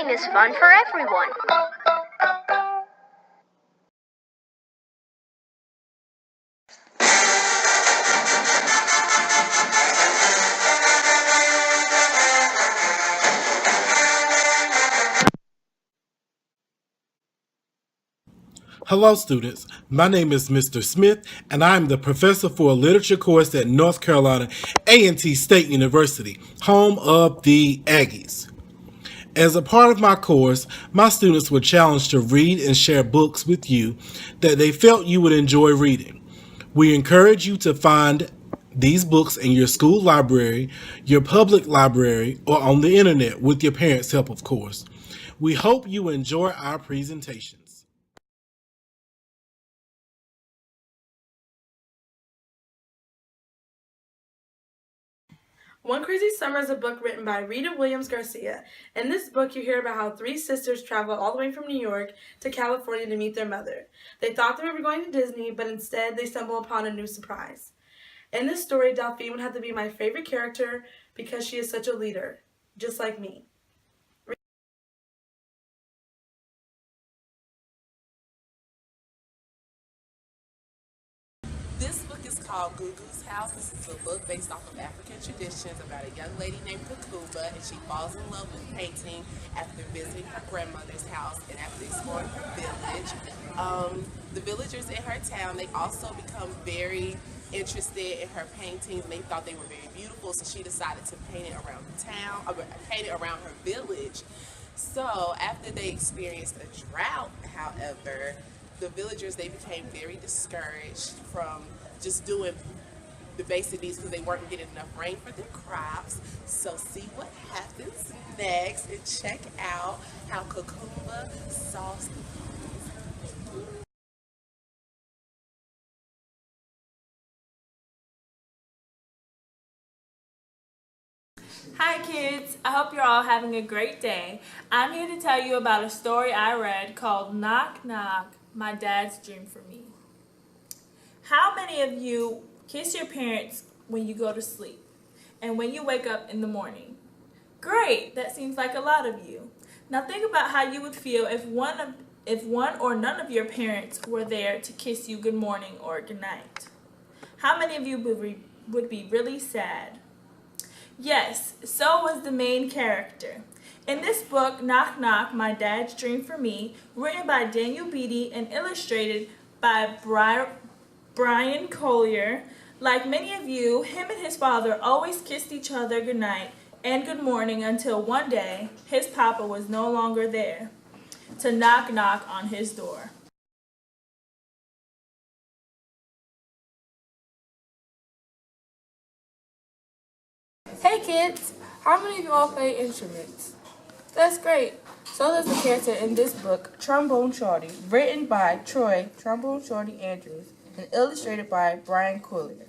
Reading is fun for everyone. Hello students, my name is Mr. Smith and I am the professor for a literature course at North Carolina A&T State University, home of the Aggies. As a part of my course, my students were challenged to read and share books with you that they felt you would enjoy reading. We encourage you to find these books in your school library, your public library, or on the internet with your parents' help, of course. We hope you enjoy our presentations. One Crazy Summer is a book written by Rita Williams Garcia. In this book, you hear about how three sisters travel all the way from New York to California to meet their mother. They thought they were going to Disney, but instead they stumble upon a new surprise. In this story, Delphine would have to be my favorite character because she is such a leader, just like me. This book is called Gugu's House. This is a book based off of African traditions about a young lady named Kakumba, and she falls in love with painting after visiting her grandmother's house and after exploring her village. The villagers in her town, they also become very interested in her paintings, and they thought they were very beautiful, so she decided to paint it around the town, paint it around her village. So after they experienced a drought, however, the villagers, they became very discouraged from just doing the basic needs because they weren't getting enough rain for their crops. So see what happens next and check out how Kakumba solves the problem. Hi kids, I hope you're all having a great day. I'm here to tell you about a story I read called Knock Knock, My Dad's Dream for Me. How many of you kiss your parents when you go to sleep and when you wake up in the morning? Great, that seems like a lot of you. Now think about how you would feel if one or none of your parents were there to kiss you good morning or good night. How many of you would be really sad? Yes, so was the main character. In this book, Knock Knock, My Dad's Dream for Me, written by Daniel Beatty and illustrated by Brian Collier, like many of you, him and his father always kissed each other goodnight and good morning until one day, his papa was no longer there to knock knock on his door. Hey kids! How many of you all play instruments? That's great. So does the character in this book, Trombone Shorty, written by Troy Trombone Shorty Andrews and illustrated by Brian Collier.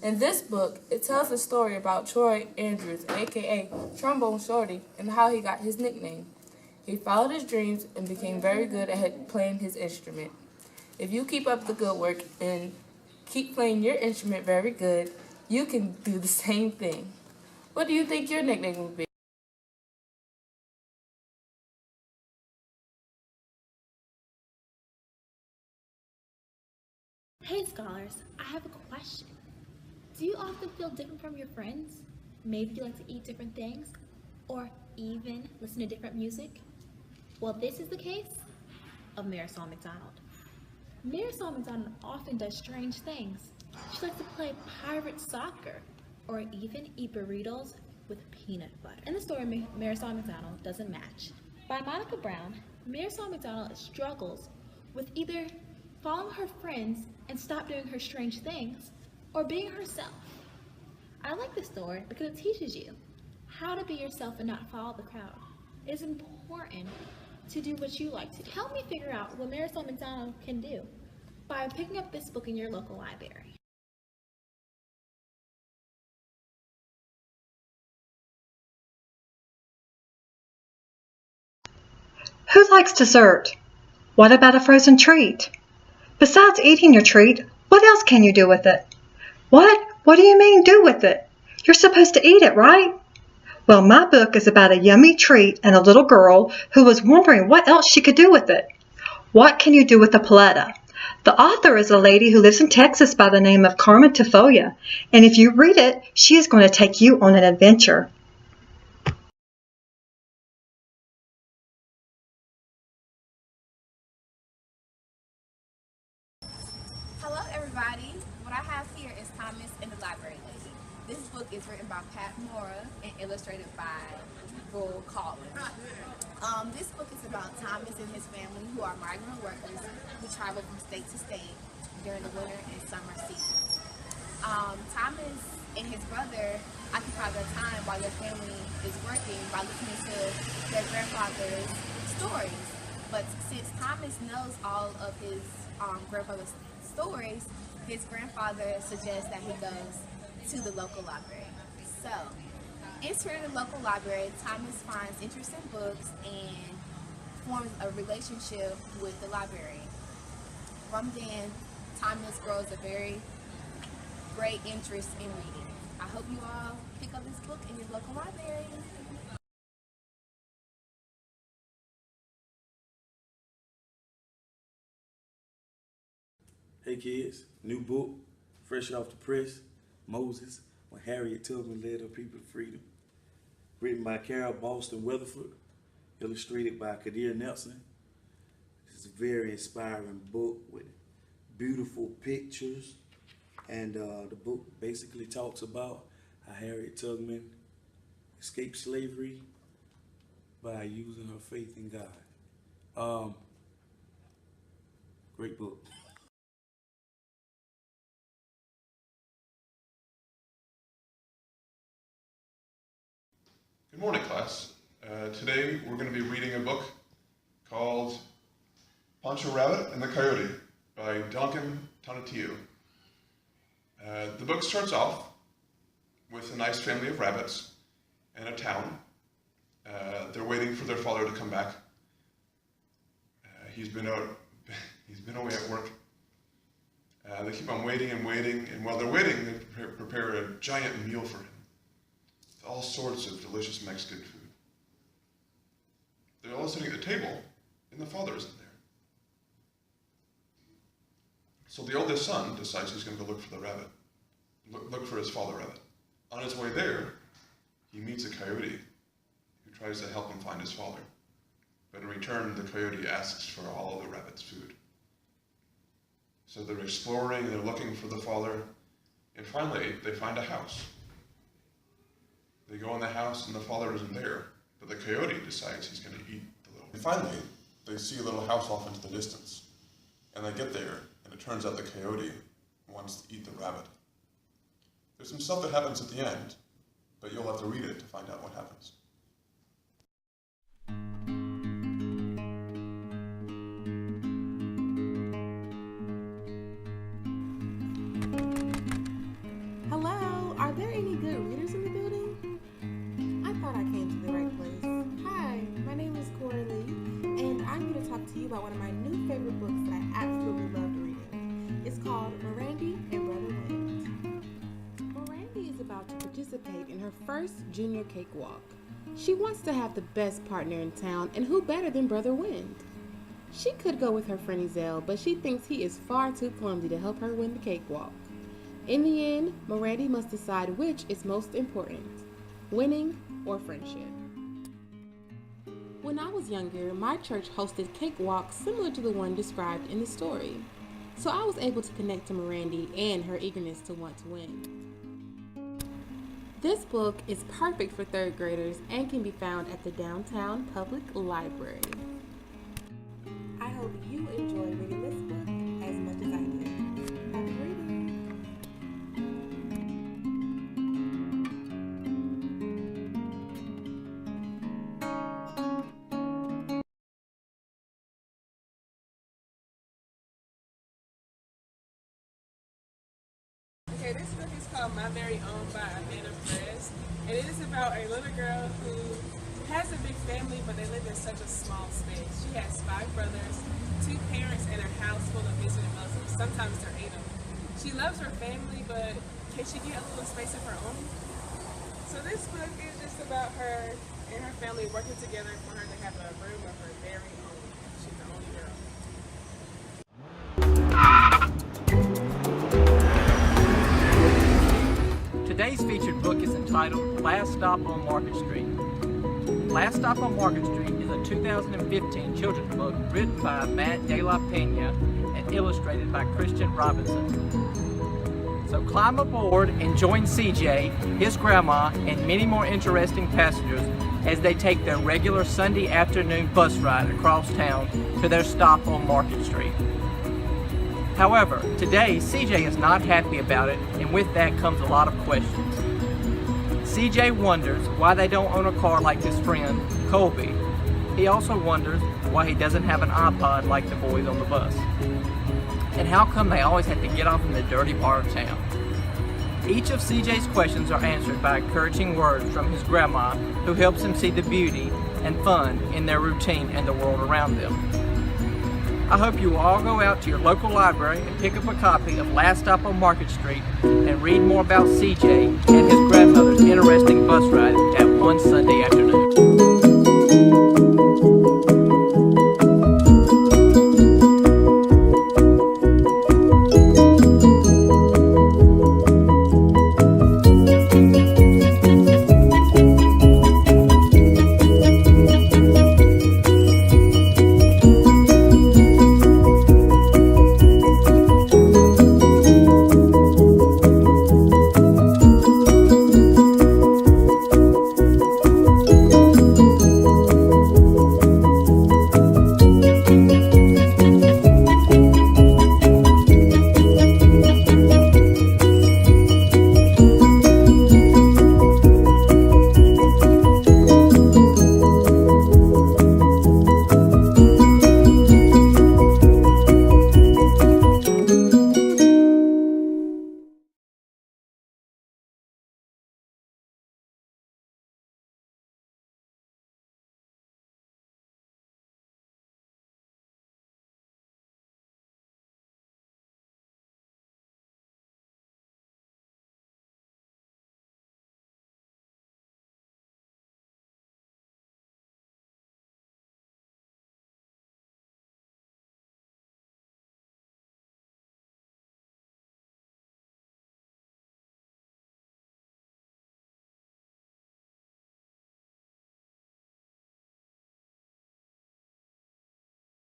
In this book, it tells the story about Troy Andrews, aka Trombone Shorty, and how he got his nickname. He followed his dreams and became very good at playing his instrument. If you keep up the good work and keep playing your instrument very good, you can do the same thing. What do you think your nickname would be? Hey scholars, I have a question. Do you often feel different from your friends? Maybe you like to eat different things? Or even listen to different music? Well, this is the case of Marisol McDonald. Marisol McDonald often does strange things. She likes to play pirate soccer or even eat burritos with peanut butter. In the story, Marisol McDonald Doesn't Match by Monica Brown, Marisol McDonald struggles with either following her friends and stop doing her strange things or being herself. I like this story because it teaches you how to be yourself and not follow the crowd. It's important to do what you like to do. Help me figure out what Marisol McDonald can do by picking up this book in your local library. Who likes dessert? What about a frozen treat? Besides eating your treat, what else can you do with it? What? What do you mean do with it? You're supposed to eat it, right? Well, my book is about a yummy treat and a little girl who was wondering what else she could do with it. What can you do with a paleta? The author is a lady who lives in Texas by the name of Carmen Tafoya, and if you read it, she is going to take you on an adventure. Hello everybody, what I have here is Thomas and the Library Lady. This book is written by Pat Mora and illustrated by Bull Collins. This book is about Thomas and his family who are migrant workers who travel from state to state during the winter and summer seasons. Thomas and his brother occupy their time while their family is working by listening to their grandfather's stories. But since Thomas knows all of his grandfather's stories, his grandfather suggests that he goes to the local library. So, entering the local library, Thomas finds interesting books and forms a relationship with the library. From then, Thomas grows a very great interest in reading. I hope you all pick up this book in your local library. Hey kids, new book, fresh off the press, Moses, when Harriet Tubman led her people to freedom. Written by Carol Boston Weatherford, illustrated by Kadir Nelson. It's a very inspiring book with beautiful pictures, and the book basically talks about how Harriet Tubman escaped slavery by using her faith in God. Great book. Good morning, class. Today we're going to be reading a book called Pancho Rabbit and the Coyote by Duncan Tonatiuh. The book starts off with a nice family of rabbits in a town. They're waiting for their father to come back. He's been away at work. They keep on waiting and waiting, and while they're waiting, they prepare a giant meal for him. All sorts of delicious Mexican food. They're all sitting at the table, and the father isn't there. So the oldest son decides he's going to go look for the rabbit, look for his father rabbit. On his way there, he meets a coyote who tries to help him find his father. But in return, the coyote asks for all of the rabbit's food. So they're exploring, they're looking for the father, and finally they find a house. They go in the house and the father isn't there, but the coyote decides he's going to eat the little. And finally, they see a little house off into the distance, and they get there, and it turns out the coyote wants to eat the rabbit. There's some stuff that happens at the end, but you'll have to read it to find out what happens. Hello, are there any good readers in the building? I thought I came to the right place. Hi, my name is Coralie, and I'm here to talk to you about one of my new favorite books that I absolutely loved reading. It's called Mirandi and Brother Wind. Mirandi is about to participate in her first junior cakewalk. She wants to have the best partner in town, and who better than Brother Wind? She could go with her friend Ezell, but she thinks he is far too clumsy to help her win the cakewalk. In the end, Mirandi must decide which is most important, winning or friendship. When I was younger, my church hosted cakewalks similar to the one described in the story, so I was able to connect to Mirandi and her eagerness to want to win. This book is perfect for third graders and can be found at the downtown public library. I hope you enjoy reading this book as much as I did. Happy reading! Okay, this book is called My Very Own by Amanda Perez, and it is about a little girl who has a big family, but they live in such a small space. She has 5 brothers, 2 parents, and a house full of visiting Muslims. Sometimes there are 8 of them. She loves her family, but can she get a little space of her own? So this book is just it's about her and her family working together for her to have a room of her very own. She's the only girl. Today's featured book is entitled Last Stop on Market Street. Last Stop on Market Street is a 2015 children's book written by Matt De La Pena and illustrated by Christian Robinson. So climb aboard and join CJ, his grandma, and many more interesting passengers as they take their regular Sunday afternoon bus ride across town to their stop on Market Street. However, today CJ is not happy about it, and with that comes a lot of questions. CJ wonders why they don't own a car like his friend, Colby. He also wonders why he doesn't have an iPod like the boys on the bus. And how come they always have to get off in the dirty part of town? Each of CJ's questions are answered by encouraging words from his grandma, who helps him see the beauty and fun in their routine and the world around them. I hope you will all go out to your local library and pick up a copy of Last Stop on Market Street and read more about CJ and his grandmother's interesting bus ride at one Sunday afternoon.